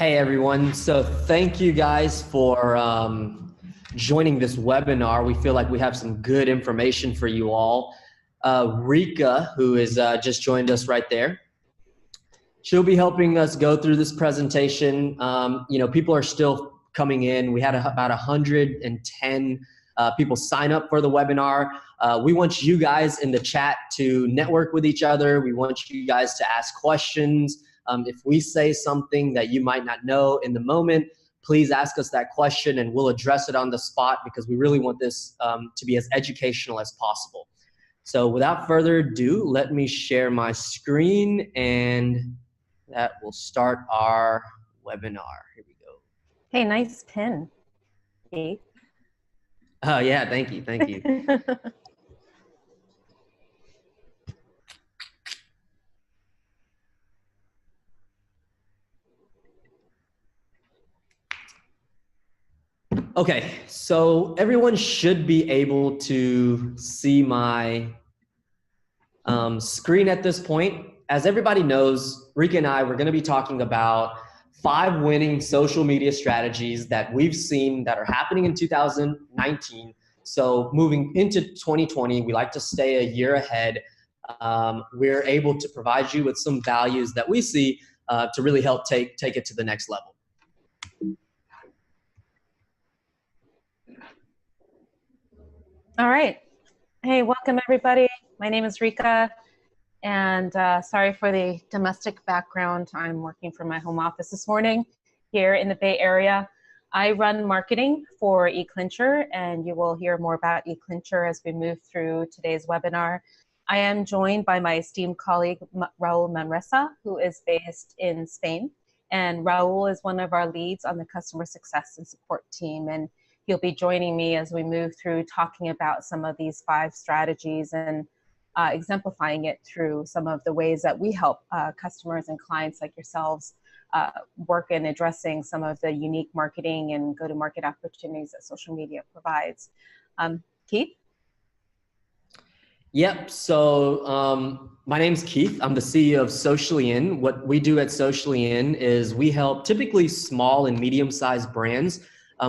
Hey everyone, so thank you guys for joining this webinar. We feel like we have some good information for you all. Rika, who is just joined us right there, she'll be helping us go through this presentation. People are still coming in. We had about 110 people sign up for the webinar. We want you guys in the chat to network with each other. We want you guys to ask questions. If we say something that you might not know in the moment, please ask us that question and we'll address it on the spot because we really want this to be as educational as possible. So without further ado, let me share my screen and that will start our webinar. Here we go. Hey, nice pin, Keith. Oh yeah, thank you, thank you. Okay, so everyone should be able to see my screen at this point. As everybody knows, Rika and I, we're gonna be talking about 5 winning social media strategies that we've seen that are happening in 2019. So moving into 2020, we like to stay a year ahead. We're able to provide you with some values that we see to really help take it to the next level. All right. Hey, welcome everybody. My name is Rika, and sorry for the domestic background. I'm working from my home office this morning here in the Bay Area. I run marketing for eClincher, and you will hear more about eClincher as we move through today's webinar. I am joined by my esteemed colleague, Raul Manresa, who is based in Spain. And Raul is one of our leads on the customer success and support team. And he'll be joining me as we move through talking about some of these 5 strategies and exemplifying it through some of the ways that we help customers and clients like yourselves work in addressing some of the unique marketing and go-to-market opportunities that social media provides. Keith? Yep, so my name's Keith. I'm the CEO of Socially In. What we do at Socially In is we help typically small and medium-sized brands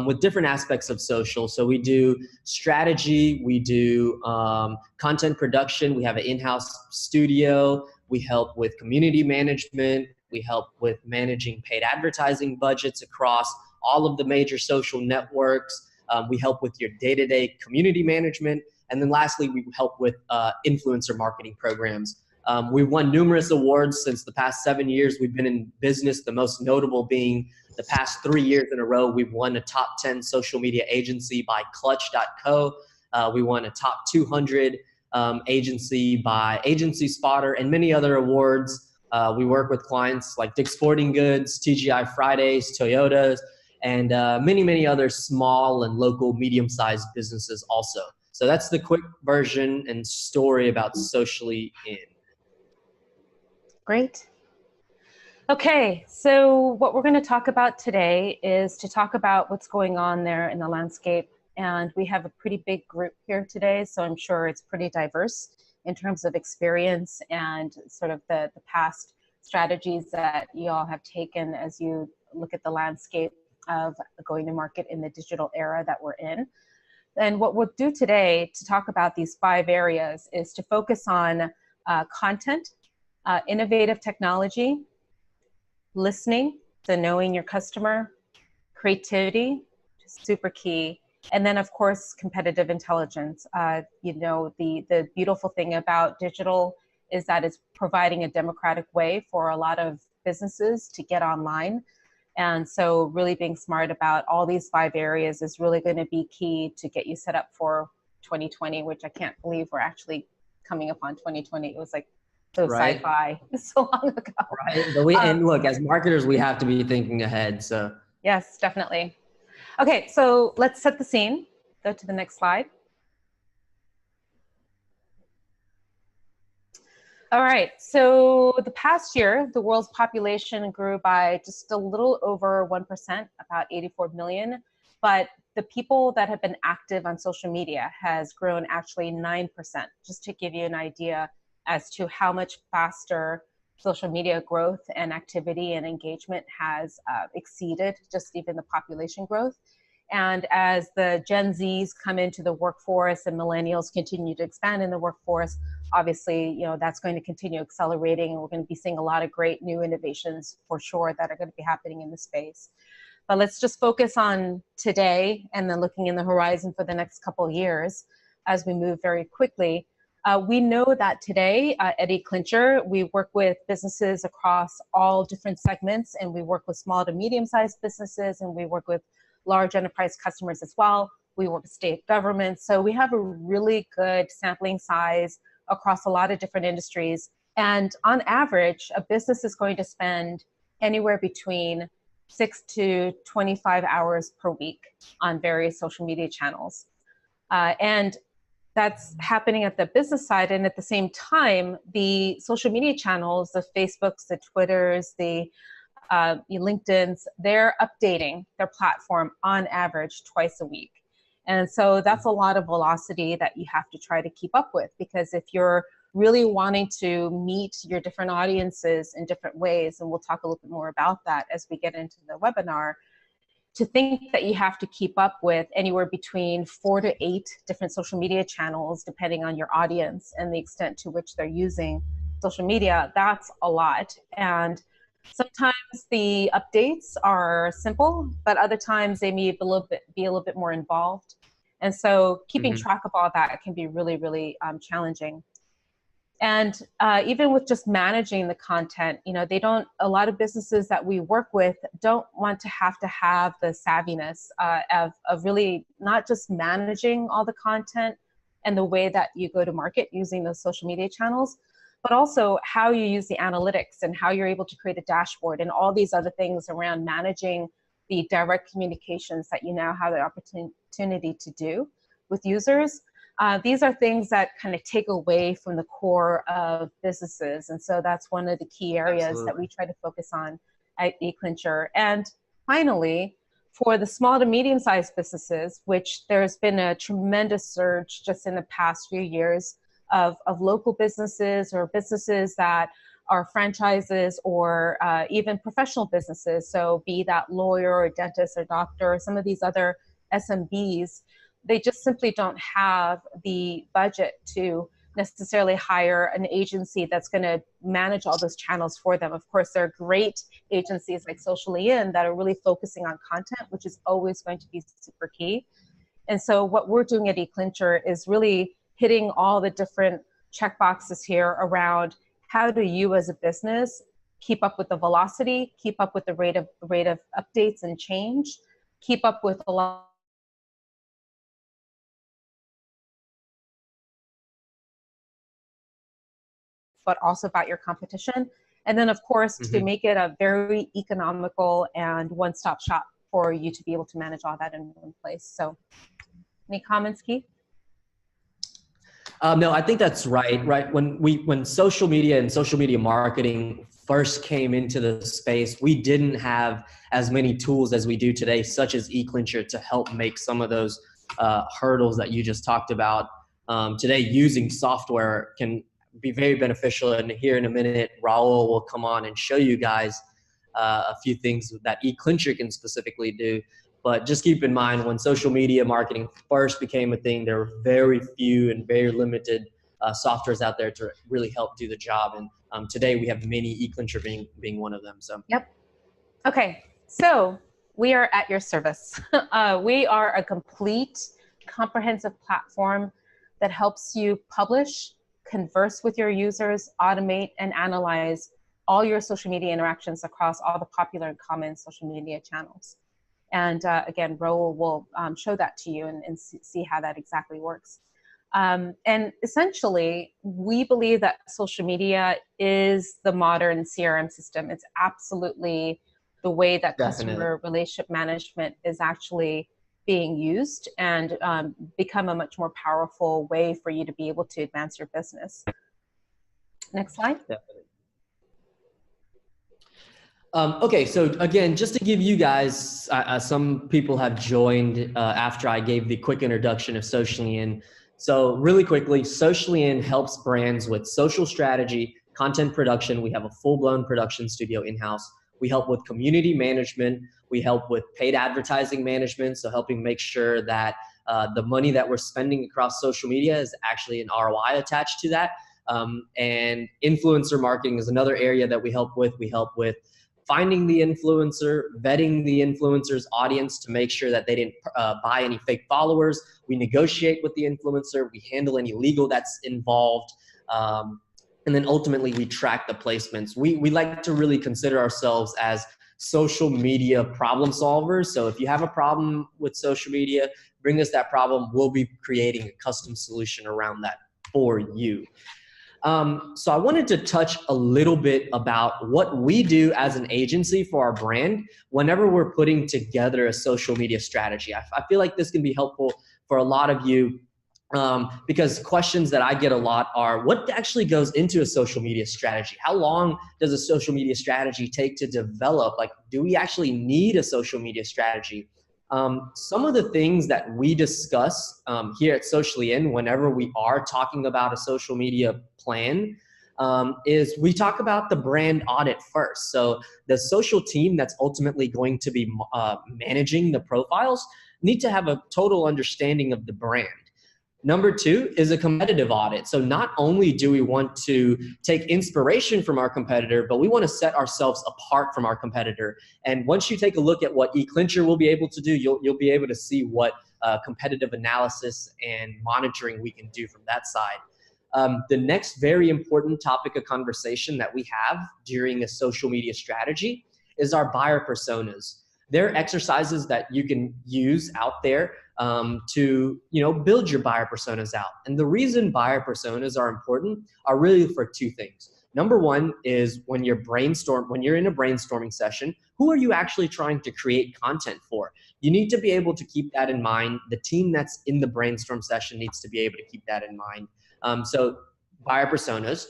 with different aspects of social. So we do strategy, we do content production, we have an in-house studio, we help with community management, we help with managing paid advertising budgets across all of the major social networks, we help with your day-to-day community management, and then lastly, we help with influencer marketing programs. We've won numerous awards since the past 7 years we've been in business, the most notable being the past 3 years in a row, we've won a top 10 social media agency by Clutch.co. We won a top 200 agency by Agency Spotter and many other awards. We work with clients like Dick's Sporting Goods, TGI Fridays, Toyotas, and many, many other small and local medium-sized businesses also. So that's the quick version and story about Socially In. Great. Okay, so what we're going to talk about today is to talk about what's going on there in the landscape. And we have a pretty big group here today, so I'm sure it's pretty diverse in terms of experience and sort of the past strategies that you all have taken as you look at the landscape of going to market in the digital era that we're in. And what we'll do today to talk about these 5 areas is to focus on content, innovative technology, listening, so knowing your customer, creativity, super key, and then of course competitive intelligence. The beautiful thing about digital is that it's providing a democratic way for a lot of businesses to get online. And so really being smart about all these 5 areas is really going to be key to get you set up for 2020, which I can't believe we're actually coming upon 2020. It was like so right. Sci-fi so long ago. Right, but and look, as marketers, we have to be thinking ahead. So yes, definitely. Okay, so let's set the scene. Go to the next slide. All right, so the past year, the world's population grew by just a little over 1%, about 84 million, but the people that have been active on social media has grown actually 9%, just to give you an idea as to how much faster social media growth and activity and engagement has exceeded just even the population growth. And as the Gen Zs come into the workforce and millennials continue to expand in the workforce, obviously, you know, that's going to continue accelerating, and we're going to be seeing a lot of great new innovations for sure that are going to be happening in the space. But let's just focus on today and then looking in the horizon for the next couple of years as we move very quickly. We know that today at eClincher, we work with businesses across all different segments, and we work with small to medium-sized businesses, and we work with large enterprise customers as well. We work with state governments. So we have a really good sampling size across a lot of different industries. And on average, a business is going to spend anywhere between 6 to 25 hours per week on various social media channels. And that's happening at the business side. And at the same time, the social media channels, the Facebooks, the Twitters, the LinkedIn's, they're updating their platform on average twice a week. And so that's a lot of velocity that you have to try to keep up with, because if you're really wanting to meet your different audiences in different ways, and we'll talk a little bit more about that as we get into the webinar, to think that you have to keep up with anywhere between 4 to 8 different social media channels, depending on your audience and the extent to which they're using social media, that's a lot. And sometimes the updates are simple, but other times they may be a little bit more involved. And so keeping track of all that can be really, really challenging. And even with just managing the content, you know, a lot of businesses that we work with don't want to have the savviness of really not just managing all the content and the way that you go to market using those social media channels, but also how you use the analytics and how you're able to create a dashboard and all these other things around managing the direct communications that you now have the opportunity to do with users. These are things that kind of take away from the core of businesses. And so that's one of the key areas that we try to focus on at eClincher. And finally, for the small to medium-sized businesses, which there's been a tremendous surge just in the past few years of local businesses or businesses that are franchises or even professional businesses. So be that lawyer or dentist or doctor or some of these other SMBs, they just simply don't have the budget to necessarily hire an agency that's going to manage all those channels for them. Of course, there are great agencies like Socially In that are really focusing on content, which is always going to be super key. And so what we're doing at eClincher is really hitting all the different checkboxes here around how do you as a business keep up with the velocity, keep up with the rate of updates and change, keep up with a lot but also about your competition. And then, of course, to make it a very economical and one-stop shop for you to be able to manage all that in one place. So any comments, Keith? No, I think that's right. Right. When social media and social media marketing first came into the space, we didn't have as many tools as we do today, such as eClincher, to help make some of those hurdles that you just talked about. Today, using software can be very beneficial. And here in a minute, Raul will come on and show you guys a few things that eClincher can specifically do. But just keep in mind, when social media marketing first became a thing, there were very few and very limited softwares out there to really help do the job. And today we have many, eClincher being one of them. So. Yep. Okay, so we are at your service. We are a complete, comprehensive platform that helps you publish, converse with your users, automate, and analyze all your social media interactions across all the popular and common social media channels. And again, Raul will show that to you and see how that exactly works. And essentially, we believe that social media is the modern CRM system. It's absolutely the way that customer relationship management is actually being used and become a much more powerful way for you to be able to advance your business. Next slide. Definitely. Okay, so again, just to give you guys, some people have joined after I gave the quick introduction of Socially In. So really quickly, Socially In helps brands with social strategy, content production. We have a full-blown production studio in-house. We help with community management. We help with paid advertising management, so helping make sure that the money that we're spending across social media is actually an ROI attached to that. And influencer marketing is another area that we help with. We help with finding the influencer, vetting the influencer's audience to make sure that they didn't buy any fake followers. We negotiate with the influencer. We handle any legal that's involved. And then ultimately we track the placements. We like to really consider ourselves as social media problem solvers. So if you have a problem with social media, bring us that problem. We'll be creating a custom solution around that for you. So I wanted to touch a little bit about what we do as an agency for our brand whenever we're putting together a social media strategy. I feel like this can be helpful for a lot of you because questions that I get a lot are, what actually goes into a social media strategy? How long does a social media strategy take to develop? Like, do we actually need a social media strategy? Some of the things that we discuss here at Socially In whenever we are talking about a social media plan is we talk about the brand audit first. So the social team that's ultimately going to be managing the profiles need to have a total understanding of the brand. Number two is a competitive audit. So not only do we want to take inspiration from our competitor, but we want to set ourselves apart from our competitor. And once you take a look at what eClincher will be able to do, you'll be able to see what competitive analysis and monitoring we can do from that side. The next very important topic of conversation that we have during a social media strategy is our buyer personas. They're exercises that you can use out there to build your buyer personas out. And the reason buyer personas are important are really for two things. Number one is when you're in a brainstorming session, who are you actually trying to create content for? You need to be able to keep that in mind. The team that's in the brainstorm session needs to be able to keep that in mind. So buyer personas.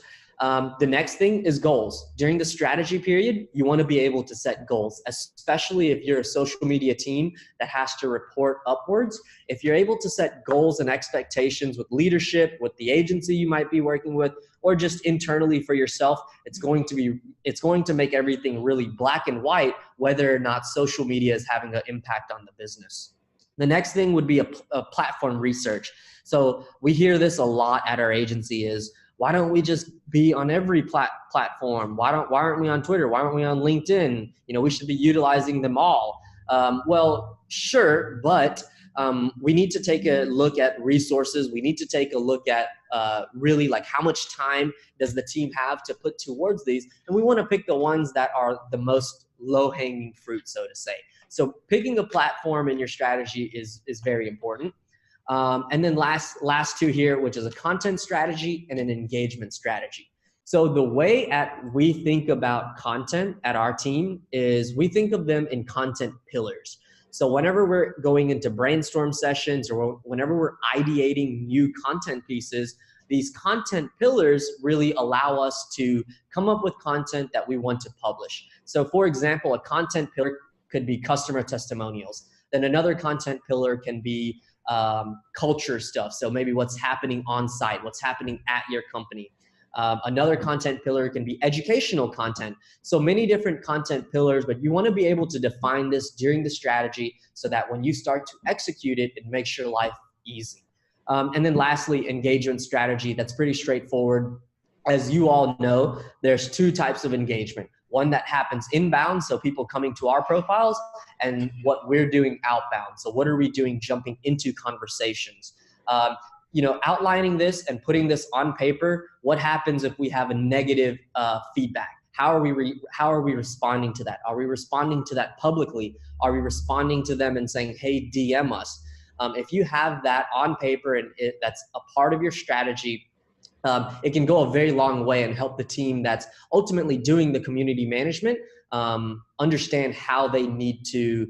The next thing is goals. During the strategy period, you want to be able to set goals, especially if you're a social media team that has to report upwards. If you're able to set goals and expectations with leadership, with the agency you might be working with, or just internally for yourself, it's going to make everything really black and white, whether or not social media is having an impact on the business. The next thing would be a platform research. So we hear this a lot at our agency is, why don't we just be on every platform? Why aren't we on Twitter? Why aren't we on LinkedIn? We should be utilizing them all. Well, sure, but we need to take a look at resources. We need to take a look at really like how much time does the team have to put towards these? And we want to pick the ones that are the most low-hanging fruit, so to say. So picking a platform in your strategy is very important. And then last two here, which is a content strategy and an engagement strategy. So the way we think about content at our team is we think of them in content pillars. So whenever we're going into brainstorm sessions or whenever we're ideating new content pieces, these content pillars really allow us to come up with content that we want to publish. So for example, a content pillar could be customer testimonials. Then another content pillar can be culture stuff. So maybe what's happening on site, what's happening at your company. Another content pillar can be educational content. So many different content pillars, but you want to be able to define this during the strategy so that when you start to execute it, it makes your life easy. And then lastly, engagement strategy. That's pretty straightforward. As you all know, there's two types of engagement. One that happens inbound, so people coming to our profiles, and what we're doing outbound. So what are we doing jumping into conversations? Outlining this and putting this on paper, what happens if we have a negative feedback? How are we responding to that? Are we responding to that publicly? Are we responding to them and saying, hey, DM us? If you have that on paper and that's a part of your strategy, it can go a very long way and help the team that's ultimately doing the community management understand how they need to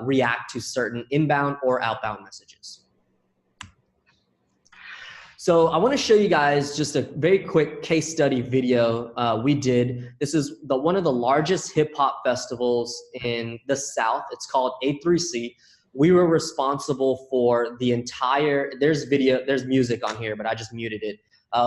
react to certain inbound or outbound messages. So I want to show you guys just a very quick case study video we did. This is one of the largest hip hop festivals in the South. It's called A3C. We were responsible for the entire, there's music on here, but I just muted it.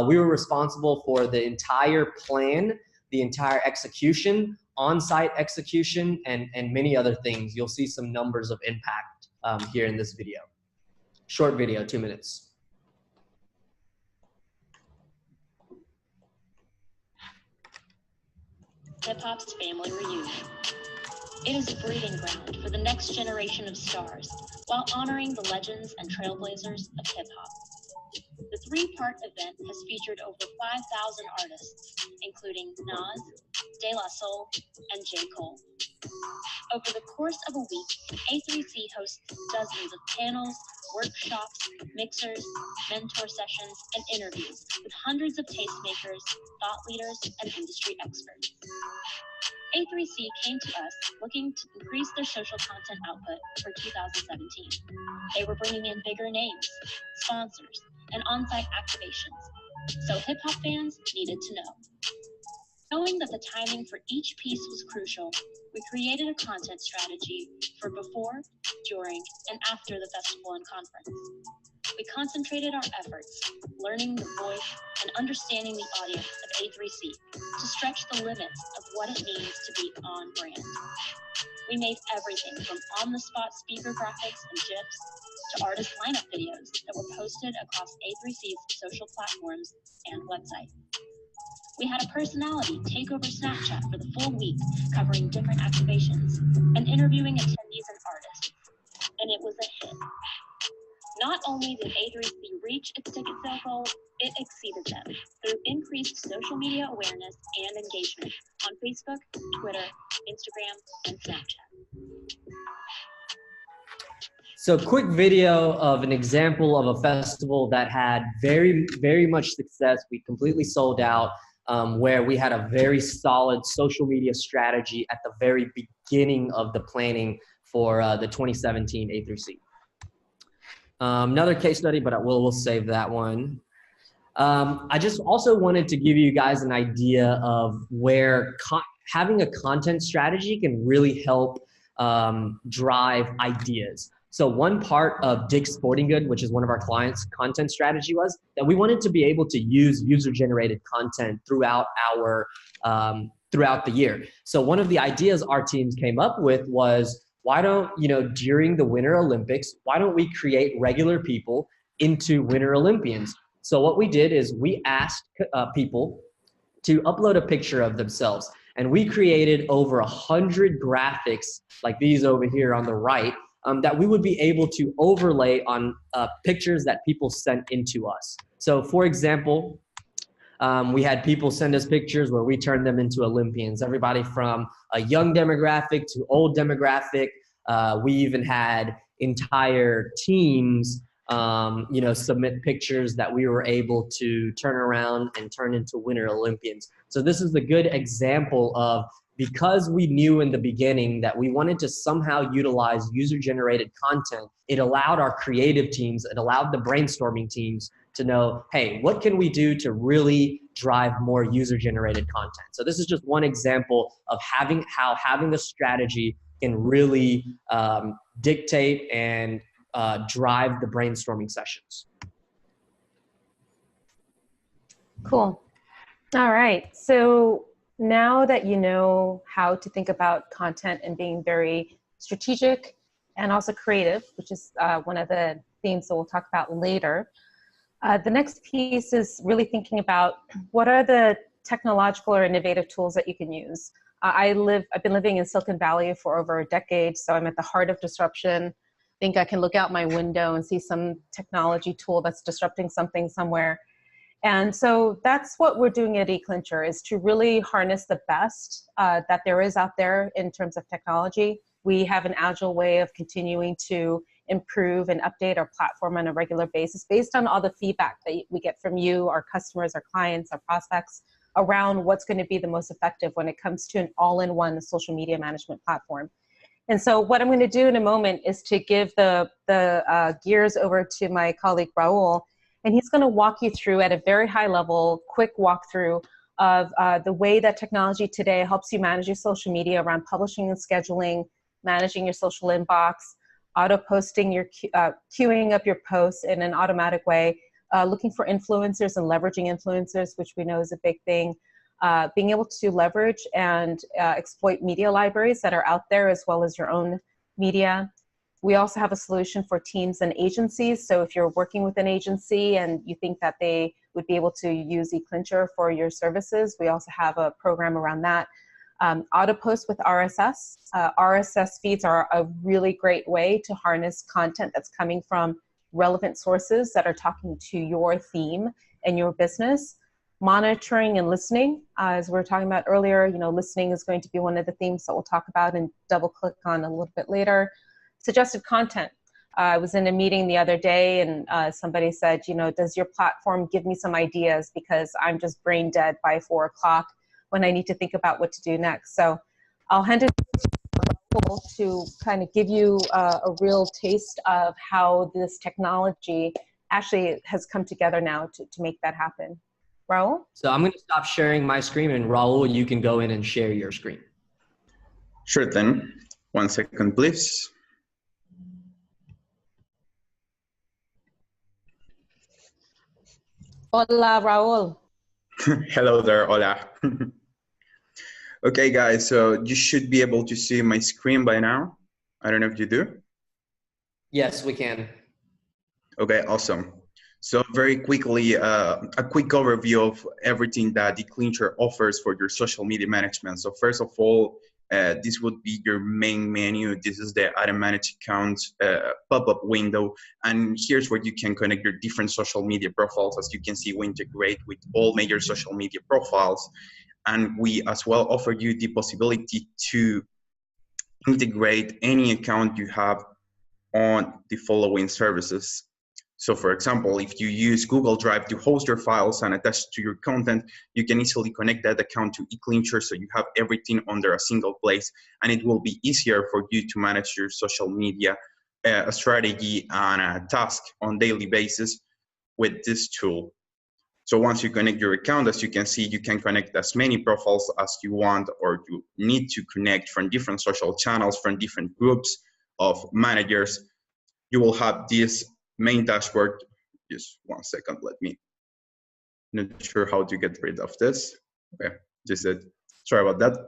We were responsible for the entire plan, the entire execution, on-site execution, and many other things. You'll see some numbers of impact here in this video. Short video, 2 minutes. Hip-hop's family reunion. It is a breeding ground for the next generation of stars, while honoring the legends and trailblazers of hip-hop. The three-part event has featured over 5,000 artists, including Nas, De La Soul, and J. Cole. Over the course of a week, A3C hosts dozens of panels, workshops, mixers, mentor sessions, and interviews with hundreds of tastemakers, thought leaders, and industry experts. A3C came to us looking to increase their social content output for 2017. They were bringing in bigger names, sponsors, and on-site activations, so hip-hop fans needed to know. Knowing that the timing for each piece was crucial, we created a content strategy for before, during, and after the festival and conference. We concentrated our efforts, learning the voice and understanding the audience of A3C to stretch the limits of what it means to be on brand. We made everything from on-the-spot speaker graphics and GIFs to artist lineup videos that were posted across A3C's social platforms and website. We had a personality take over Snapchat for the full week, covering different activations and interviewing attendees and artists, and it was a hit. Not only did A3C reach its ticket sale goal, it exceeded them through increased social media awareness and engagement on Facebook, Twitter, Instagram, and Snapchat. So quick video of an example of a festival that had very, very much success. We completely sold out, where we had a very solid social media strategy at the very beginning of the planning for the 2017 A3C. Another case study, but we'll save that one. I just also wanted to give you guys an idea of where having a content strategy can really help drive ideas. So one part of Dick's Sporting Good, which is one of our clients' content strategy, was that we wanted to be able to use user-generated content throughout the year. So one of the ideas our teams came up with was, why don't, during the Winter Olympics, why don't we create regular people into Winter Olympians? So what we did is we asked people to upload a picture of themselves, and we created over 100 graphics like these over here on the right that we would be able to overlay on pictures that people sent into us. So for example, we had people send us pictures where we turned them into Olympians, everybody from a young demographic to old demographic. We even had entire teams, submit pictures that we were able to turn around and turn into Winter Olympians. So this is a good example of, because we knew in the beginning that we wanted to somehow utilize user-generated content, it allowed our creative teams, it allowed the brainstorming teams to know, hey, what can we do to really drive more user-generated content? So this is just one example of how having a strategy can really dictate and drive the brainstorming sessions. Cool. All right. So now that you know how to think about content and being very strategic and also creative, which is one of the themes that we'll talk about later, the next piece is really thinking about what are the technological or innovative tools that you can use. I've been living in Silicon Valley for over a decade, so I'm at the heart of disruption. I think I can look out my window and see some technology tool that's disrupting something somewhere. And so that's what we're doing at eClincher, is to really harness the best that there is out there in terms of technology. We have an agile way of continuing to improve and update our platform on a regular basis based on all the feedback that we get from you, our customers, our clients, our prospects, around what's going to be the most effective when it comes to an all-in-one social media management platform. And so what I'm going to do in a moment is to give the gears over to my colleague Raul, and he's going to walk you through at a very high level, quick walkthrough of the way that technology today helps you manage your social media around publishing and scheduling, managing your social inbox, auto-posting, your queuing up your posts in an automatic way, looking for influencers and leveraging influencers, which we know is a big thing. Being able to leverage and exploit media libraries that are out there, as well as your own media. We also have a solution for teams and agencies. So if you're working with an agency and you think that they would be able to use eClincher for your services, we also have a program around that. Auto post with RSS. RSS feeds are a really great way to harness content that's coming from relevant sources that are talking to your theme and your business. Monitoring and listening, as we were talking about earlier, listening is going to be one of the themes that we'll talk about and double click on a little bit later. Suggested content. I was in a meeting the other day and somebody said, does your platform give me some ideas, because I'm just brain dead by 4 o'clock when I need to think about what to do next. So I'll hand it to Raul to kind of give you a real taste of how this technology actually has come together now to make that happen. Raul? So I'm going to stop sharing my screen, and Raul, you can go in and share your screen. Sure then. 1 second, please. Hola, Raul. Hello there, hola. Okay, guys, so you should be able to see my screen by now. I don't know if you do. Yes, we can. Okay, awesome. So very quickly, a quick overview of everything that eClincher offers for your social media management. So first of all, this would be your main menu. This is the Add a Managed Account pop-up window. And here's where you can connect your different social media profiles. As you can see, we integrate with all major social media profiles. And we as well offer you the possibility to integrate any account you have on the following services. So for example, if you use Google Drive to host your files and attach to your content, you can easily connect that account to eClincher, so you have everything under a single place, and it will be easier for you to manage your social media strategy and a task on daily basis with this tool. So once you connect your account, as you can see, you can connect as many profiles as you want, or you need to connect from different social channels, from different groups of managers. You will have this main dashboard. Just 1 second, let me, not sure how to get rid of this. Okay, just it. Sorry about that.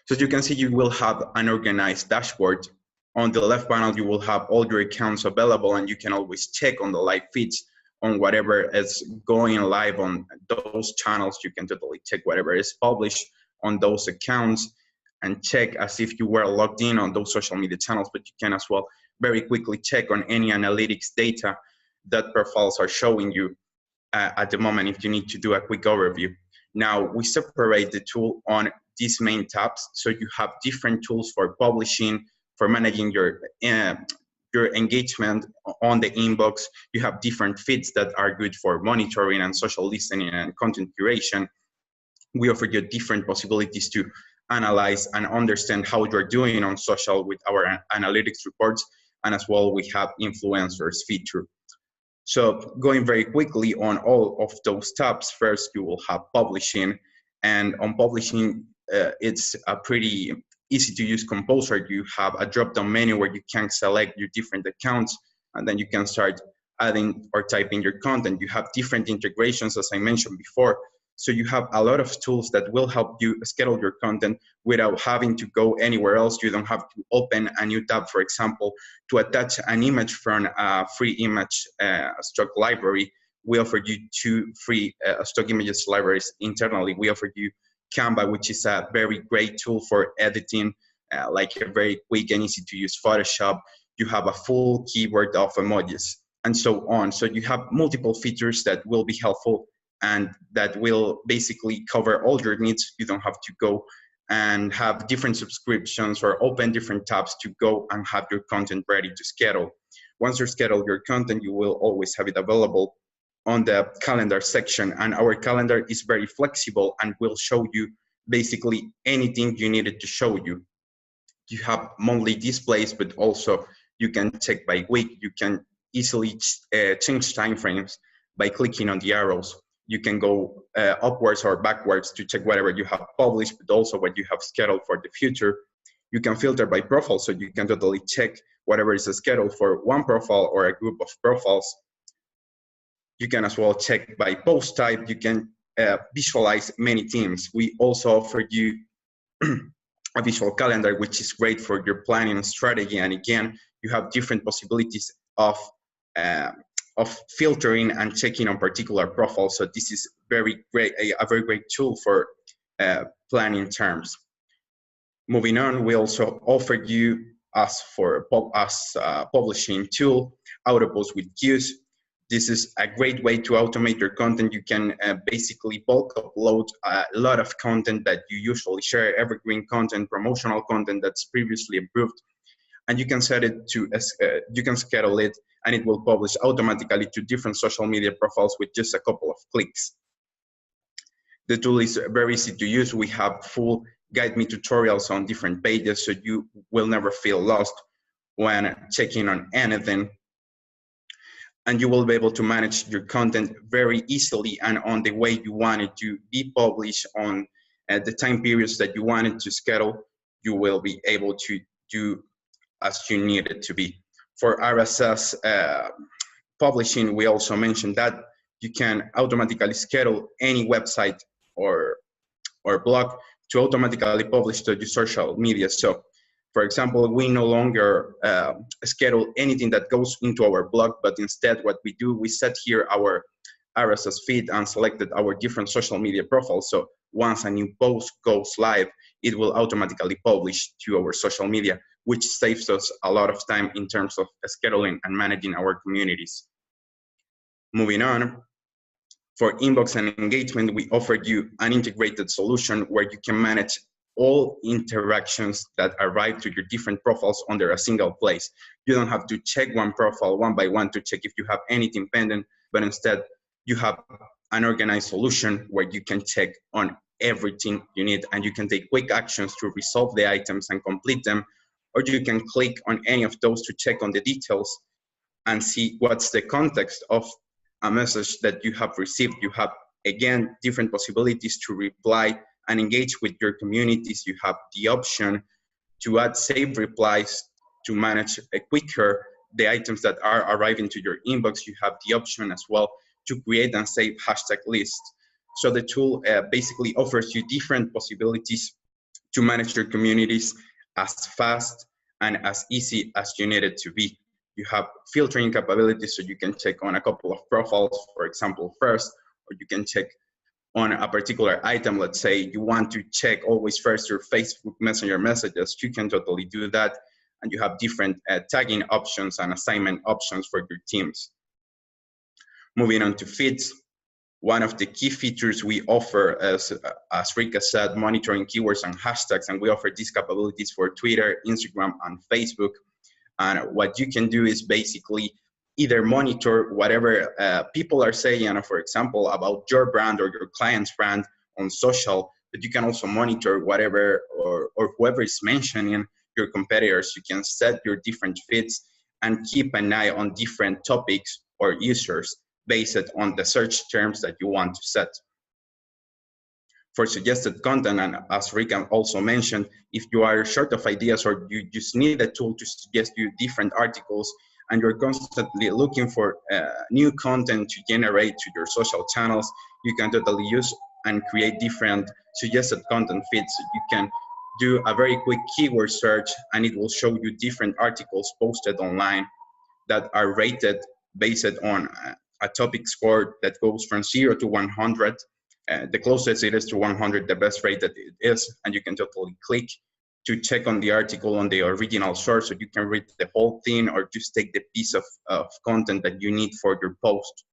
So as you can see, you will have an organized dashboard. On the left panel, you will have all your accounts available, and you can always check on the live feeds on whatever is going live on those channels. You can totally check whatever is published on those accounts and check as if you were logged in on those social media channels, but you can as well very quickly check on any analytics data that profiles are showing you at the moment if you need to do a quick overview. Now, we separate the tool on these main tabs, so you have different tools for publishing, for managing your engagement on the inbox. You have different feeds that are good for monitoring and social listening and content curation. We offer you different possibilities to analyze and understand how you're doing on social with our analytics reports, and as well we have influencers feature. So going very quickly on all of those tabs, first you will have publishing, and on publishing it's a pretty easy to use composer. You have a drop-down menu where you can select your different accounts, and then you can start adding or typing your content. You have different integrations, as I mentioned before. So you have a lot of tools that will help you schedule your content without having to go anywhere else. You don't have to open a new tab, for example, to attach an image from a free image stock library. We offer you 2 free stock images libraries internally. We offer you Canva, which is a very great tool for editing, like a very quick and easy to use Photoshop. You have a full keyboard of emojis and so on. So you have multiple features that will be helpful and that will basically cover all your needs. You don't have to go and have different subscriptions or open different tabs to go and have your content ready to schedule. Once you schedule your content, you will always have it available on the calendar section, and our calendar is very flexible and will show you basically anything you needed to show you. You have monthly displays, but also you can check by week. You can easily change timeframes by clicking on the arrows. You can go upwards or backwards to check whatever you have published, but also what you have scheduled for the future. You can filter by profile, so you can totally check whatever is scheduled for one profile or a group of profiles. You can as well check by post type. You can visualize many themes. We also offer you a visual calendar, which is great for your planning strategy. And again, you have different possibilities of filtering and checking on particular profiles. So this is very great, a very great tool for planning terms. Moving on, we also offered you as publishing tool, Autopost with Queues. This is a great way to automate your content. You can basically bulk upload a lot of content that you usually share, evergreen content, promotional content that's previously approved, and you can set it to, you can schedule it, and it will publish automatically to different social media profiles with just a couple of clicks. The tool is very easy to use. We have full guide me tutorials on different pages, so you will never feel lost when checking on anything. And you will be able to manage your content very easily and on the way you want it to be published, on the time periods that you want it to schedule. You will be able to do as you need it to be. For RSS publishing, we also mentioned that you can automatically schedule any website or blog to automatically publish to your social media. So, for example, we no longer schedule anything that goes into our blog, but instead what we do, we set here our RSS feed and selected our different social media profiles. So once a new post goes live, it will automatically publish to our social media, which saves us a lot of time in terms of scheduling and managing our communities. Moving on, for inbox and engagement, we offered you an integrated solution where you can manage all interactions that arrive to your different profiles under a single place. You don't have to check one profile one by one to check if you have anything pending, but instead you have an organized solution where you can check on everything you need, and you can take quick actions to resolve the items and complete them, or you can click on any of those to check on the details and see what's the context of a message that you have received. You have, again, different possibilities to reply and engage with your communities. You have the option to add saved replies to manage quicker the items that are arriving to your inbox. You have the option as well to create and save hashtag lists. So the tool basically offers you different possibilities to manage your communities as fast and as easy as you need it to be. You have filtering capabilities, so you can check on a couple of profiles, for example, first, or you can check on a particular item. Let's say you want to check always first your Facebook Messenger messages, you can totally do that. And you have different tagging options and assignment options for your teams. Moving on to feeds, one of the key features we offer is, as Rika said, monitoring keywords and hashtags, and we offer these capabilities for Twitter, Instagram, and Facebook. And what you can do is basically either monitor whatever people are saying, for example, about your brand or your client's brand on social, but you can also monitor whatever or whoever is mentioning your competitors. You can set your different feeds and keep an eye on different topics or users based on the search terms that you want to set. For suggested content, and as Rika also mentioned, if you are short of ideas or you just need a tool to suggest you different articles and you're constantly looking for new content to generate to your social channels, you can totally use and create different suggested content feeds. You can do a very quick keyword search and it will show you different articles posted online that are rated based on a topic score that goes from 0 to 100. The closest it is to 100, the best rate that it is, and you can totally click to check on the article on the original source, so you can read the whole thing or just take the piece of content that you need for your post.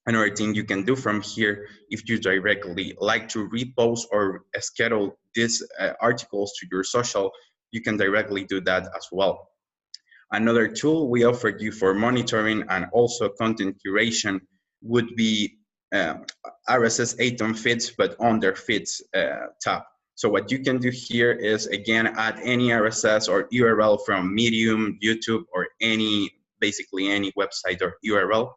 Another thing you can do from here, if you directly like to repost or schedule these articles to your social, you can directly do that as well. Another tool we offered you for monitoring and also content curation would be RSS ATOM feeds, but on their feeds tab. So what you can do here is, again, add any RSS or URL from Medium, YouTube, or basically any website or URL.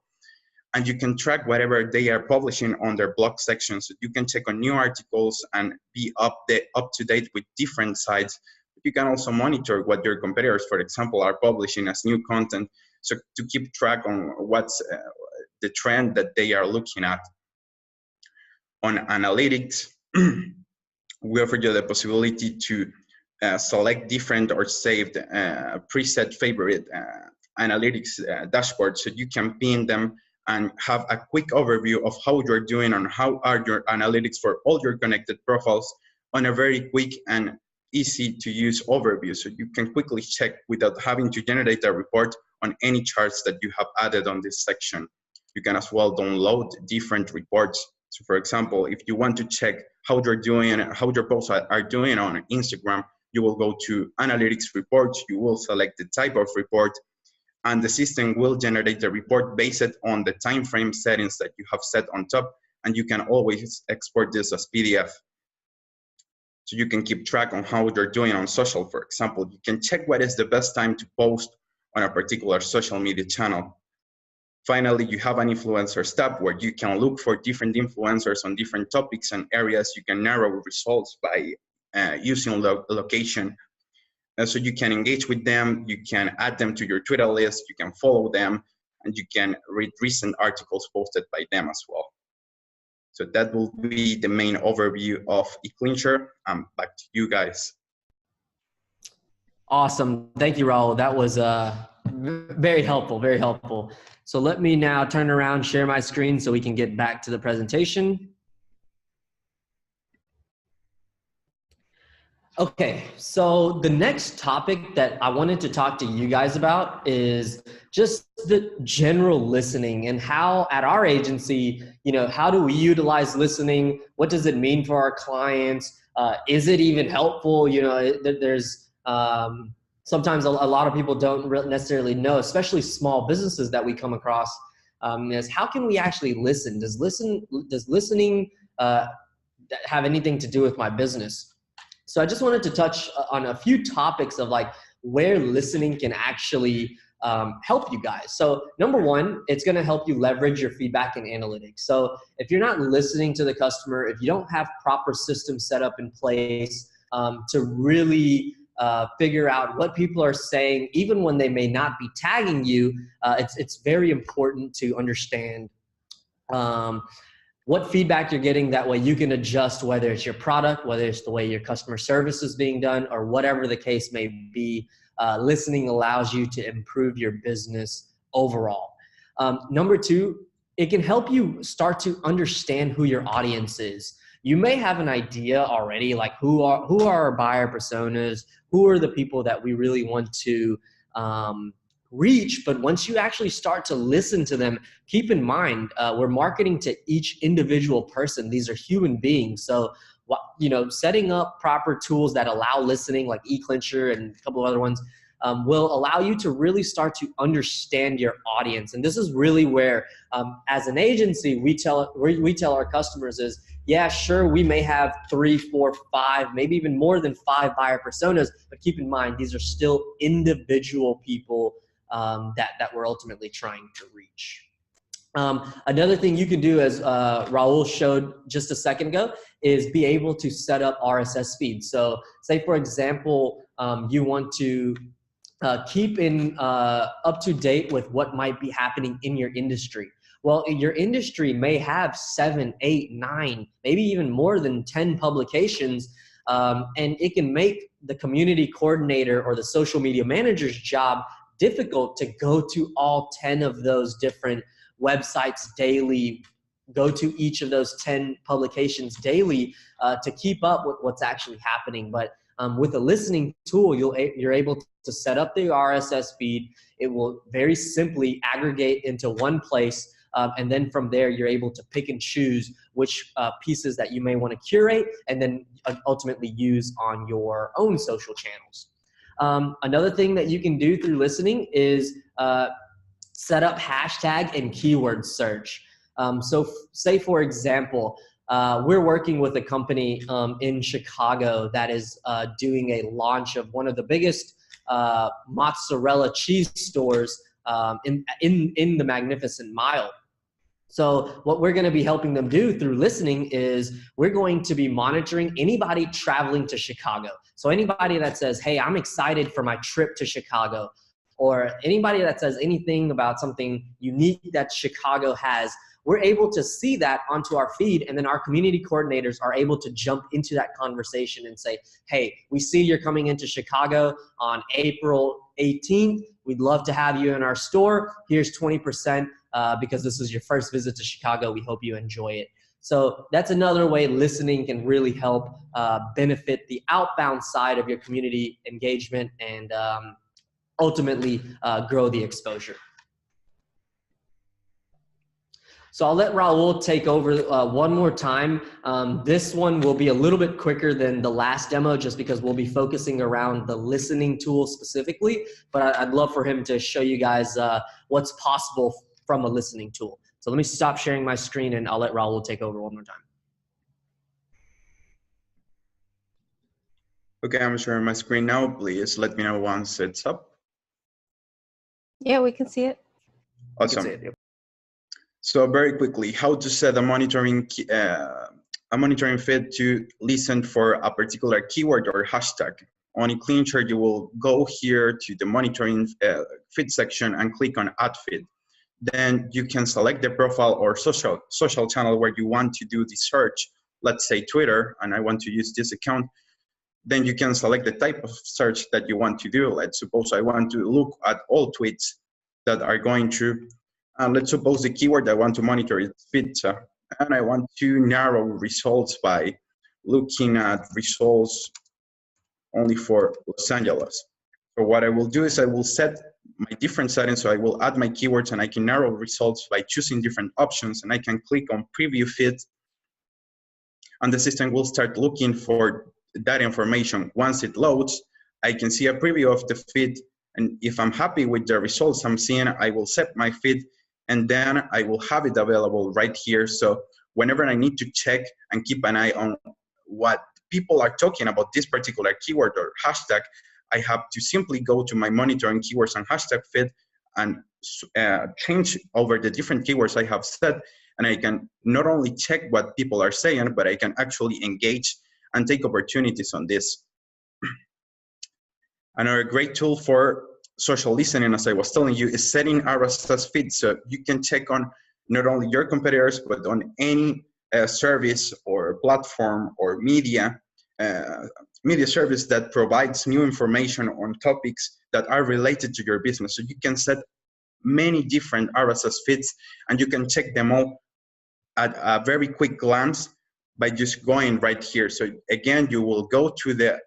And you can track whatever they are publishing on their blog section. So you can check on new articles and be up to date with different sites. You can also monitor what your competitors, for example, are publishing as new content. So to keep track on what's the trend that they are looking at. On analytics, we offer you the possibility to select different or saved preset favorite analytics dashboards, so you can pin them and have a quick overview of how you're doing and how are your analytics for all your connected profiles on a very quick and easy to use overview. So you can quickly check without having to generate a report on any charts that you have added on this section. You can as well download different reports. So for example, if you want to check how you're doing, how your posts are doing on Instagram, you will go to analytics reports, you will select the type of report, and the system will generate the report based on the time frame settings that you have set on top, and you can always export this as PDF. So you can keep track on how you're doing on social. For example, you can check what is the best time to post on a particular social media channel. Finally, you have an influencers tab where you can look for different influencers on different topics and areas. You can narrow results by using location. So you can engage with them, you can add them to your Twitter list, you can follow them, and you can read recent articles posted by them as well. So that will be the main overview of eClincher. Back to you guys. Awesome. Thank you, Raul. That was very helpful, very helpful. So let me now turn around, share my screen so we can get back to the presentation. Okay, so the next topic that I wanted to talk to you guys about is just the general listening and how at our agency, how do we utilize listening? What does it mean for our clients? Is it even helpful? There's sometimes a lot of people don't necessarily know, especially small businesses that we come across, is how can we actually listen? Does listening have anything to do with my business? So I just wanted to touch on a few topics of like where listening can actually help you guys. So number one, it's going to help you leverage your feedback and analytics. So if you're not listening to the customer, if you don't have proper systems set up in place to really figure out what people are saying, even when they may not be tagging you, it's very important to understand what feedback you're getting. That way you can adjust whether it's your product, whether it's the way your customer service is being done, or whatever the case may be. Listening allows you to improve your business overall. Number two, it can help you start to understand who your audience is. You may have an idea already, like who are our buyer personas, who are the people that we really want to reach. But once you actually start to listen to them, keep in mind, we're marketing to each individual person. These are human beings. So, setting up proper tools that allow listening, like eClincher and a couple of other ones, will allow you to really start to understand your audience. And this is really where, as an agency, we tell our customers is, yeah, sure, we may have 3, 4, 5, maybe even more than 5 buyer personas, but keep in mind, these are still individual people that we're ultimately trying to reach. Another thing you can do, as Raul showed just a second ago, is be able to set up RSS feeds. So say, for example, you want to keep up to date with what might be happening in your industry. Well, your industry may have 7, 8, 9, maybe even more than 10 publications, and it can make the community coordinator or the social media manager's job difficult to go to all 10 of those different websites daily, go to each of those 10 publications daily to keep up with what's actually happening. But with a listening tool, you're able to set up the RSS feed. It will very simply aggregate into one place. And then from there, you're able to pick and choose which pieces that you may want to curate and then ultimately use on your own social channels. Another thing that you can do through listening is set up hashtag and keyword search. So say, for example, we're working with a company in Chicago that is doing a launch of one of the biggest mozzarella cheese stores in the Magnificent Mile. So what we're going to be helping them do through listening is we're going to be monitoring anybody traveling to Chicago. So anybody that says, hey, I'm excited for my trip to Chicago, or anybody that says anything about something unique that Chicago has, we're able to see that onto our feed, and then our community coordinators are able to jump into that conversation and say, hey, we see you're coming into Chicago on April 18th. We'd love to have you in our store. Here's 20% because this is your first visit to Chicago. We hope you enjoy it. So that's another way listening can really help benefit the outbound side of your community engagement and ultimately grow the exposure. So I'll let Raul take over one more time. This one will be a little bit quicker than the last demo just because we'll be focusing around the listening tool specifically, but I'd love for him to show you guys what's possible from a listening tool. So let me stop sharing my screen and I'll let Raul take over one more time. Okay, I'm sharing my screen now. Please let me know once it's up. Yeah, we can see it. Awesome. See it, yep. So very quickly, how to set a monitoring feed to listen for a particular keyword or hashtag. On eClincher, you will go here to the monitoring feed section and click on Add Feed. Then you can select the profile or social channel where you want to do the search. Let's say Twitter, and I want to use this account. Then you can select the type of search that you want to do. Let's suppose I want to look at all tweets that are going through. Let's suppose the keyword I want to monitor is pizza, and I want to narrow results by looking at results only for Los Angeles. So what I will do is I will set my different settings, so I will add my keywords and I can narrow results by choosing different options, and I can click on Preview Feed, and the system will start looking for that information. Once it loads, I can see a preview of the feed, and if I'm happy with the results I'm seeing, I will set my feed, and then I will have it available right here. So whenever I need to check and keep an eye on what people are talking about this particular keyword or hashtag, I have to simply go to my monitoring keywords and hashtag feed and change over the different keywords I have set, and I can not only check what people are saying, but I can actually engage and take opportunities on this. Another great tool for social listening, as I was telling you, is setting RSS feeds. So you can check on not only your competitors, but on any service or platform or media service that provides new information on topics that are related to your business. So you can set many different RSS feeds, and you can check them all at a very quick glance by just going right here. So again, you will go to the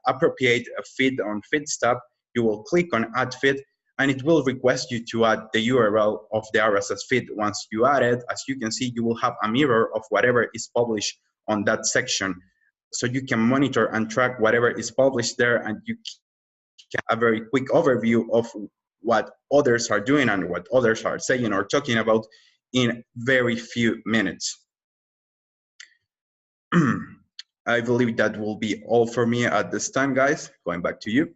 appropriate feed on Feeds tab, you will click on Add Feed, and it will request you to add the URL of the RSS feed. Once you add it, as you can see, you will have a mirror of whatever is published on that section. So you can monitor and track whatever is published there, and you get a very quick overview of what others are doing and what others are saying or talking about in very few minutes. I believe that will be all for me at this time, guys. Going back to you.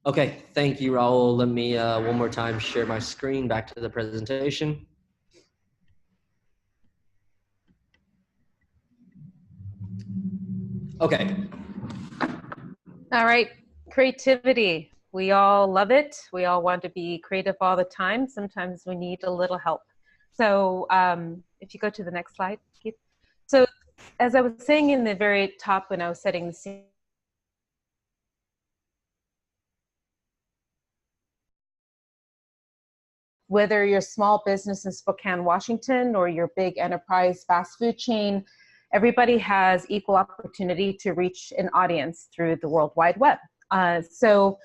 Okay, thank you, Raul. Let me one more time share my screen back to the presentation. Okay. All right, creativity. We all love it. We all want to be creative all the time. Sometimes we need a little help. So if you go to the next slide, Keith. So as I was saying in the very top when I was setting the scene, whether you're a small business in Spokane, Washington, or your big enterprise fast food chain, everybody has equal opportunity to reach an audience through the World Wide Web. So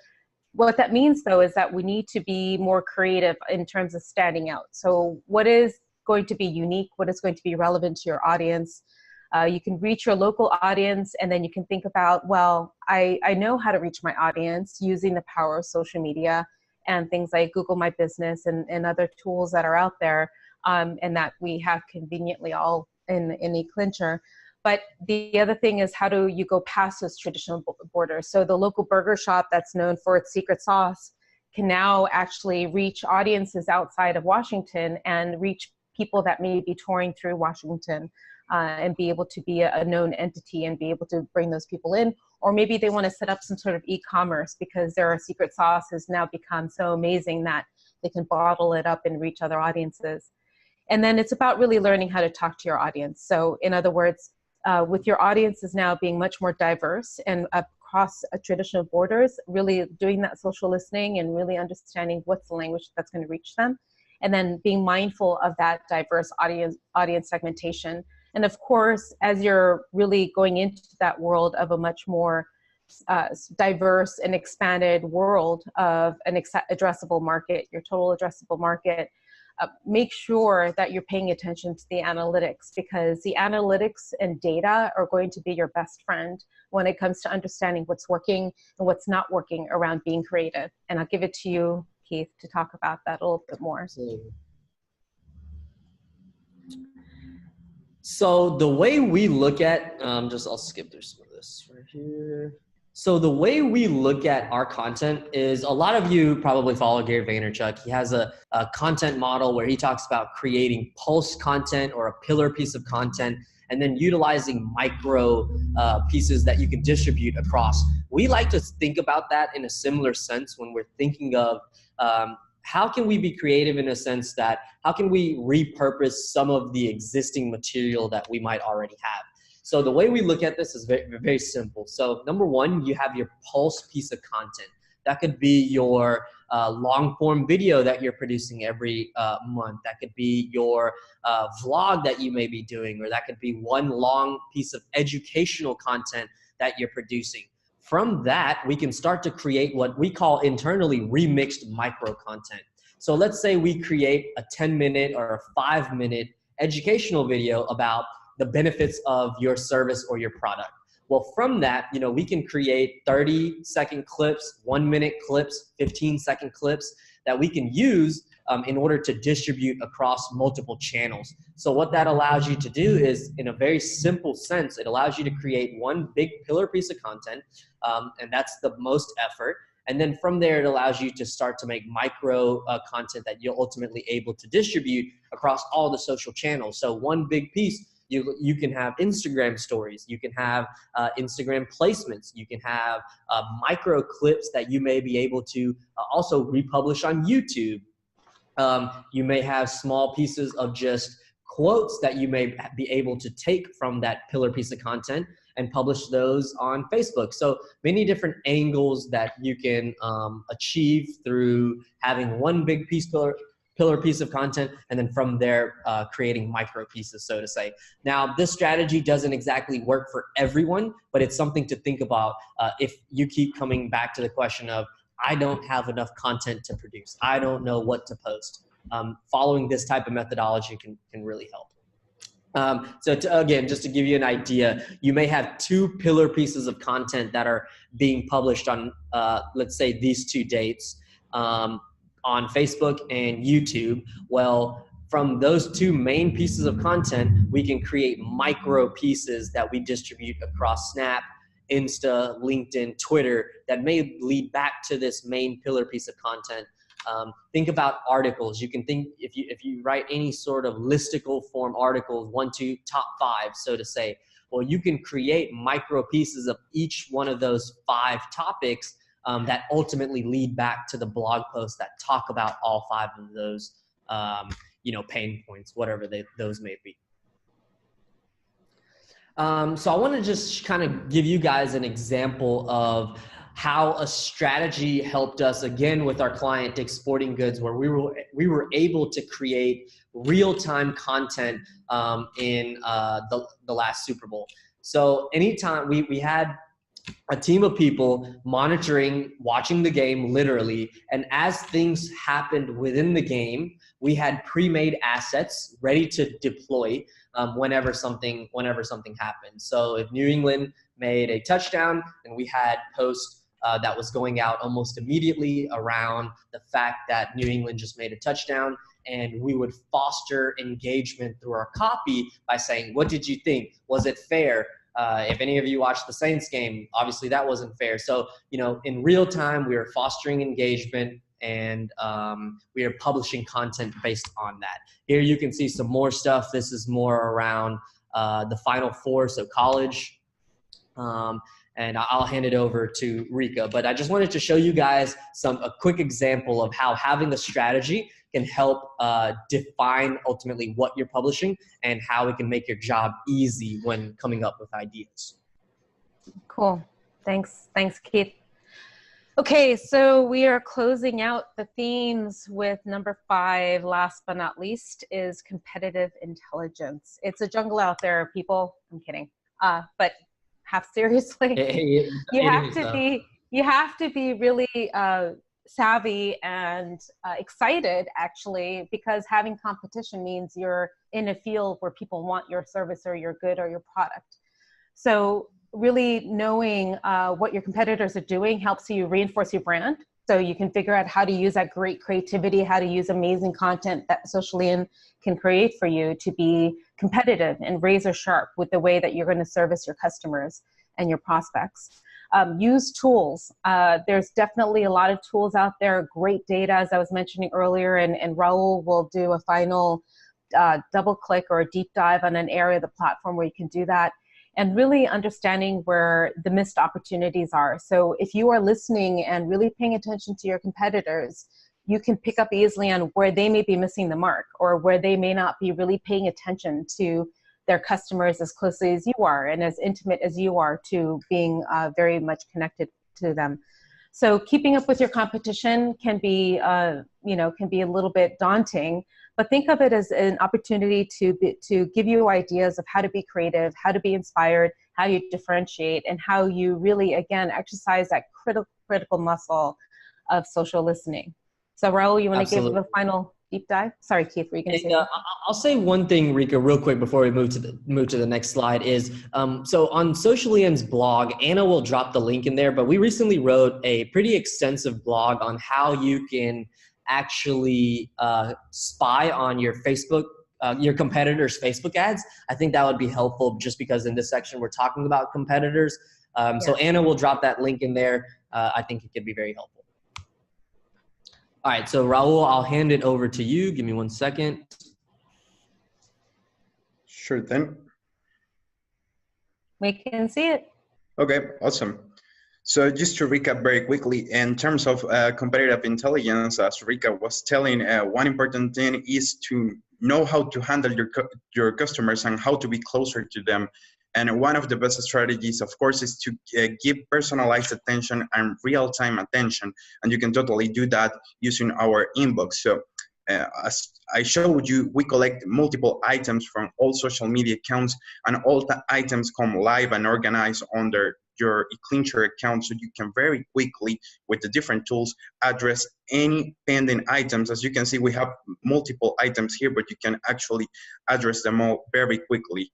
what that means, though, is that we need to be more creative in terms of standing out. So what is going to be unique? What is going to be relevant to your audience? You can reach your local audience, and then you can think about, well, I know how to reach my audience using the power of social media and things like Google My Business and other tools that are out there, and that we have conveniently all in eClincher. But the other thing is, how do you go past those traditional borders? So the local burger shop that's known for its secret sauce can now actually reach audiences outside of Washington and reach people that may be touring through Washington and be able to be a known entity and be able to bring those people in. or maybe they want to set up some sort of e-commerce because their secret sauce has now become so amazing that they can bottle it up and reach other audiences. And then it's about really learning how to talk to your audience. So in other words, with your audiences now being much more diverse and across traditional borders, really doing that social listening and really understanding what's the language that's going to reach them. And then being mindful of that diverse audience segmentation. And of course, as you're really going into that world of a much more diverse and expanded world of an addressable market, your total addressable market, make sure that you're paying attention to the analytics, because the analytics and data are going to be your best friend when it comes to understanding what's working and what's not working around being creative. And I'll give it to you, Keith, to talk about that a little bit more. So the way we look at, I'll skip through some of this right here. So the way we look at our content is, a lot of you probably follow Gary Vaynerchuk. He has a content model where he talks about creating pulse content or a pillar piece of content, and then utilizing micro pieces that you can distribute across. We like to think about that in a similar sense when we're thinking of how can we be creative, in a sense that how can we repurpose some of the existing material that we might already have. So the way we look at this is very, very simple. So number one, you have your pulse piece of content. That could be your long form video that you're producing every month. That could be your vlog that you may be doing, or that could be one long piece of educational content that you're producing. From that, we can start to create what we call internally remixed micro content. So let's say we create a 10-minute or a 5-minute educational video about the benefits of your service or your product. Well, from that, we can create 30-second clips, 1-minute clips, 15-second clips that we can use in order to distribute across multiple channels. So what that allows you to do is, in a very simple sense, it allows you to create one big pillar piece of content, and that's the most effort. And then from there, it allows you to start to make micro content that you're ultimately able to distribute across all the social channels. So one big piece, you can have Instagram stories, you can have Instagram placements, you can have micro clips that you may be able to also republish on YouTube. You may have small pieces of just quotes that you may be able to take from that pillar piece of content and publish those on Facebook. So many different angles that you can achieve through having one big pillar piece of content, and then from there creating micro pieces, so to say. Now, this strategy doesn't exactly work for everyone, but it's something to think about if you keep coming back to the question of, I don't have enough content to produce, I don't know what to post. Following this type of methodology can really help. Again, just to give you an idea, you may have 2 pillar pieces of content that are being published on, let's say, these 2 dates on Facebook and YouTube. Well, from those 2 main pieces of content, we can create micro pieces that we distribute across Snap, Insta, LinkedIn, Twitter, that may lead back to this main pillar piece of content. Think about articles. You can think, if you write any sort of listicle form articles, 1, 2, top 5, so to say, well, you can create micro pieces of each one of those 5 topics that ultimately lead back to the blog posts that talk about all 5 of those, pain points, whatever those may be. So I want to just kind of give you guys an example of how a strategy helped us, again, with our client Dick's Sporting Goods, where we were able to create real-time content in the last Super Bowl. So anytime we had a team of people monitoring, watching the game literally, and as things happened within the game, we had pre-made assets ready to deploy whenever something happened. So if New England made a touchdown, and we had posts that was going out almost immediately around the fact that New England just made a touchdown, and we would foster engagement through our copy by saying, what did you think? Was it fair? If any of you watched the Saints game, obviously that wasn't fair. So, in real time, we were fostering engagement, and we are publishing content based on that. Here you can see some more stuff. This is more around the Final Four, so college. and I'll hand it over to Rika. But I just wanted to show you guys a quick example of how having a strategy can help define ultimately what you're publishing and how it can make your job easy when coming up with ideas. Cool. Thanks, Keith. Okay, so we are closing out the themes with number 5, last but not least, is competitive intelligence. It's a jungle out there, people. I'm kidding. But half seriously, you have to be really savvy and excited, actually, because having competition means you're in a field where people want your service or your good or your product. So really knowing what your competitors are doing helps you reinforce your brand. So you can figure out how to use that great creativity, how to use amazing content that Socialin can create for you to be competitive and razor sharp with the way that you're going to service your customers and your prospects. Use tools. There's definitely a lot of tools out there, great data, as I was mentioning earlier, and Raul will do a final double click or a deep dive on an area of the platform where you can do that. And really understanding where the missed opportunities are. So if you are listening and really paying attention to your competitors, you can pick up easily on where they may be missing the mark or where they may not be really paying attention to their customers as closely as you are and as intimate as you are to being very much connected to them. So keeping up with your competition can be, can be a little bit daunting, but think of it as an opportunity to give you ideas of how to be creative, how to be inspired, how you differentiate, and how you really, again, exercise that critical muscle of social listening. So Raul, you want to give a final deep dive? Sorry, Keith, were you going to say something? I'll say one thing, Rika, real quick before we move to the next slide is, so on Socialin's blog, Anna will drop the link in there, but we recently wrote a pretty extensive blog on how you can actually spy on your Facebook, your competitors' Facebook ads. I think that would be helpful just because in this section we're talking about competitors. So Anna will drop that link in there. I think it could be very helpful. All right, so Raul, I'll hand it over to you. Give me 1 second. Sure thing. We can see it. Okay, awesome. So just to recap very quickly, in terms of competitive intelligence, as Rika was telling, one important thing is to know how to handle your customers and how to be closer to them. And one of the best strategies, of course, is to give personalized attention and real-time attention. And you can totally do that using our inbox. So as I showed you, we collect multiple items from all social media accounts, and all the items come live and organized under your eClincher account, so you can very quickly, with the different tools, address any pending items. As you can see, we have multiple items here, but you can actually address them all very quickly.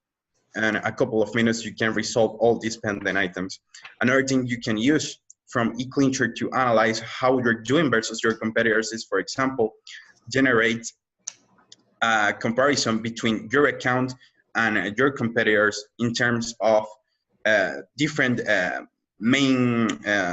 And a couple of minutes, you can resolve all these pending items. Another thing you can use from eClincher to analyze how you're doing versus your competitors is, for example, generate a comparison between your account and your competitors in terms of different main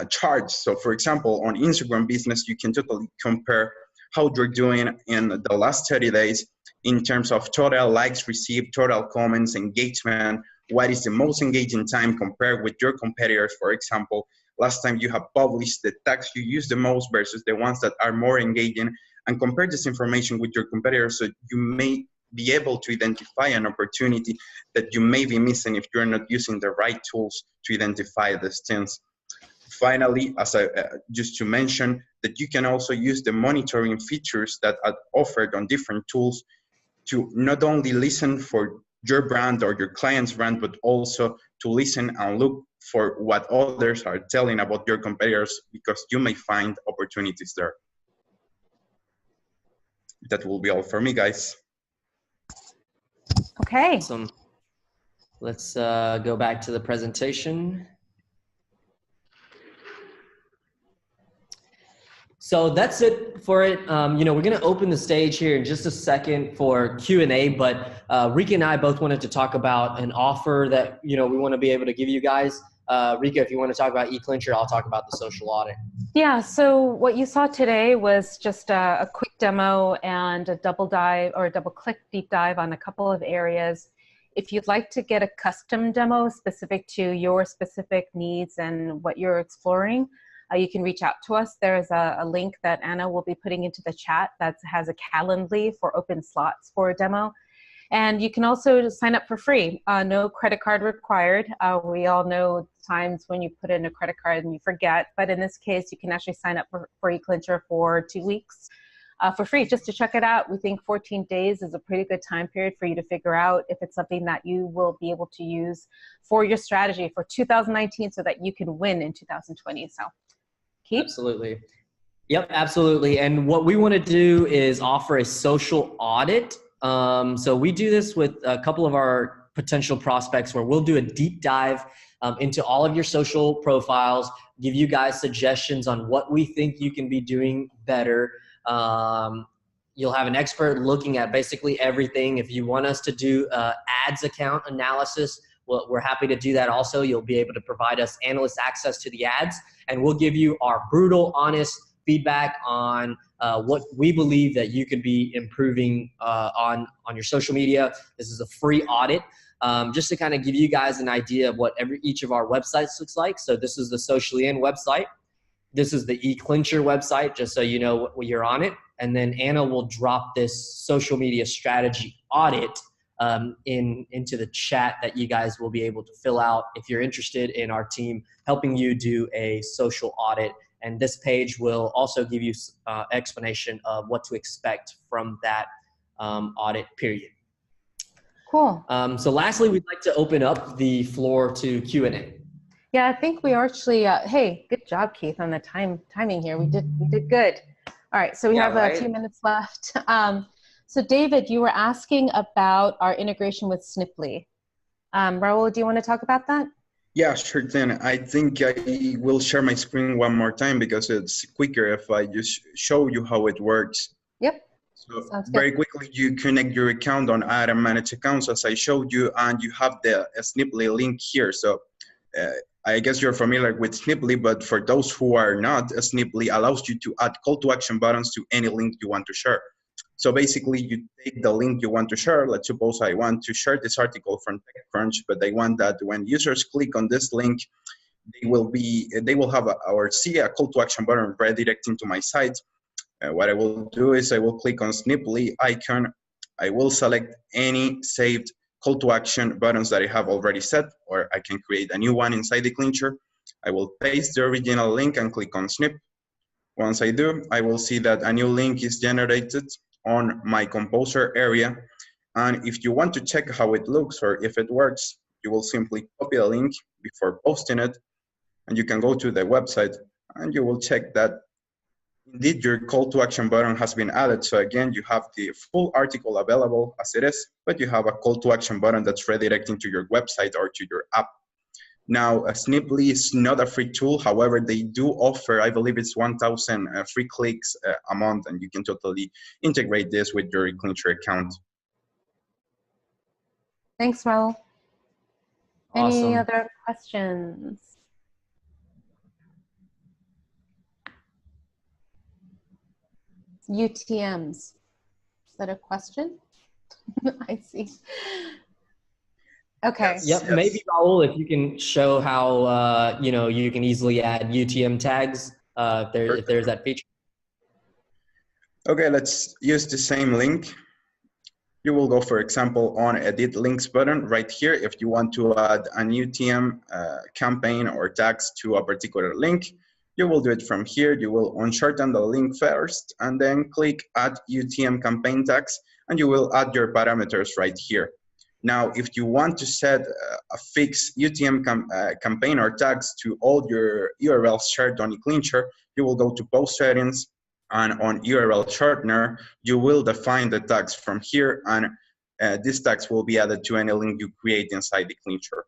charts. So for example, on Instagram business, you can totally compare how you're doing in the last 30 days in terms of total likes received, total comments, engagement, what is the most engaging time compared with your competitors. For example, last time you have published the tags you use the most versus the ones that are more engaging, and compare this information with your competitors so you may be able to identify an opportunity that you may be missing if you're not using the right tools to identify these things. Finally, as just to mention that you can also use the monitoring features that are offered on different tools to not only listen for your brand or your client's brand, but also to listen and look for what others are telling about your competitors, because you may find opportunities there. That will be all for me, guys. Okay. Awesome. Let's go back to the presentation. So that's it for it. We're going to open the stage here in just a second for Q&A, but Rika and I both wanted to talk about an offer that, we want to be able to give you guys. Rika, if you want to talk about eClincher, I'll talk about the social audit. Yeah, so what you saw today was just a quick demo and a double click deep dive on a couple of areas If you'd like to get a custom demo specific to your specific needs and what you're exploring, you can reach out to us. There's a link that Anna will be putting into the chat that has a Calendly for open slots for a demo. And you can also sign up for free. No credit card required. We all know times when you put in a credit card and you forget, but in this case, you can actually sign up for eClincher for 2 weeks for free, just to check it out. We think 14 days is a pretty good time period for you to figure out if it's something that you will be able to use for your strategy for 2019 so that you can win in 2020. So, Keith? Absolutely. Yep, absolutely. And what we want to do is offer a social audit. So we do this with a couple of our potential prospects where we'll do a deep dive into all of your social profiles, give you guys suggestions on what we think you can be doing better. You'll have an expert looking at basically everything. If you want us to do ads account analysis, well, we're happy to do that also. You'll be able to provide us analyst access to the ads, and we'll give you our brutal, honest feedback on what we believe that you could be improving on your social media. This is a free audit, just to kind of give you guys an idea of what each of our websites looks like. So this is the Socially In website. This is the eClincher website, just so you know you're on it. And then Anna will drop this social media strategy audit into the chat that you guys will be able to fill out if you're interested in our team helping you do a social audit. And this page will also give you explanation of what to expect from that audit period. Cool. So lastly, we'd like to open up the floor to Q&A. Yeah, I think we are actually, hey, good job, Keith, on the timing here. We did good. All right, so we have a few minutes left. So David, you were asking about our integration with Sniply. Raul, do you want to talk about that? Yeah, sure thing. I think I will share my screen one more time because it's quicker if I just show you how it works. Yep. So very quickly, you connect your account on Add and Manage Accounts as I showed you, and you have the Sniply link here. So I guess you're familiar with Sniply, but for those who are not, Sniply allows you to add call to action buttons to any link you want to share. So basically, you take the link you want to share. Let's suppose I want to share this article from TechCrunch, but I want that when users click on this link, they will have see a call to action button redirecting to my site. What I will do is I will click on Sniply icon. I will select any saved call to action buttons that I have already set, or I can create a new one inside the eClincher. I will paste the original link and click on Snip. Once I do, I will see that a new link is generated on my composer area. And if you want to check how it looks or if it works, you will simply copy the link before posting it, and you can go to the website and you will check that indeed your call to action button has been added. So again, you have the full article available as it is, but you have a call to action button that's redirecting to your website or to your app. Now, Sniply is not a free tool. However, they do offer, I believe it's 1,000 free clicks a month, and you can totally integrate this with your eClincher account. Thanks, Raul. Awesome. Any other questions? UTMs. Is that a question? I see. Okay. Yep. Maybe Raul, if you can show how you can easily add UTM tags if there's that feature. Okay, let's use the same link. You will go, for example, on Edit Links button right here. If you want to add an UTM campaign or tags to a particular link, you will do it from here. You will unshorten the link first and then click Add UTM campaign tags, and you will add your parameters right here. Now, if you want to set a fixed UTM campaign or tags to all your URLs shared on eClincher, you will go to Post Settings, and on URL Shortener, you will define the tags from here, and these tags will be added to any link you create inside eClincher.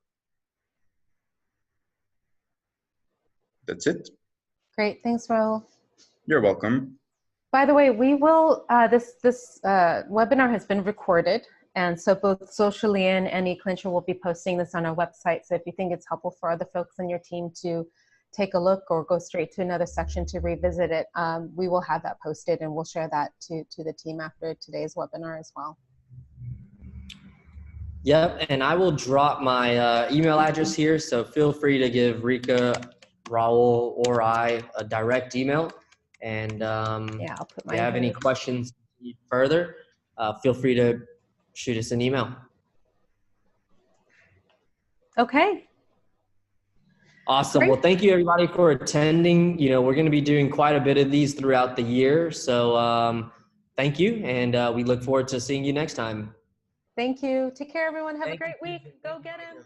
That's it. Great, thanks, Raul. You're welcome. By the way, we will, this webinar has been recorded, and so both Socially In and eClincher will be posting this on our website. So if you think it's helpful for other folks in your team to take a look or go straight to another section to revisit it, we will have that posted, and we'll share that to the team after today's webinar as well. Yep, and I will drop my email address here, so feel free to give Rika, Raul, or I a direct email. And Yeah, I'll put if you have mine any here. questions further, feel free to shoot us an email. Okay. Awesome. Great. Well, thank you everybody for attending. You know, we're going to be doing quite a bit of these throughout the year. So thank you. And we look forward to seeing you next time. Thank you. Take care, everyone. Have a Thank you, great week. Keith. Go get him.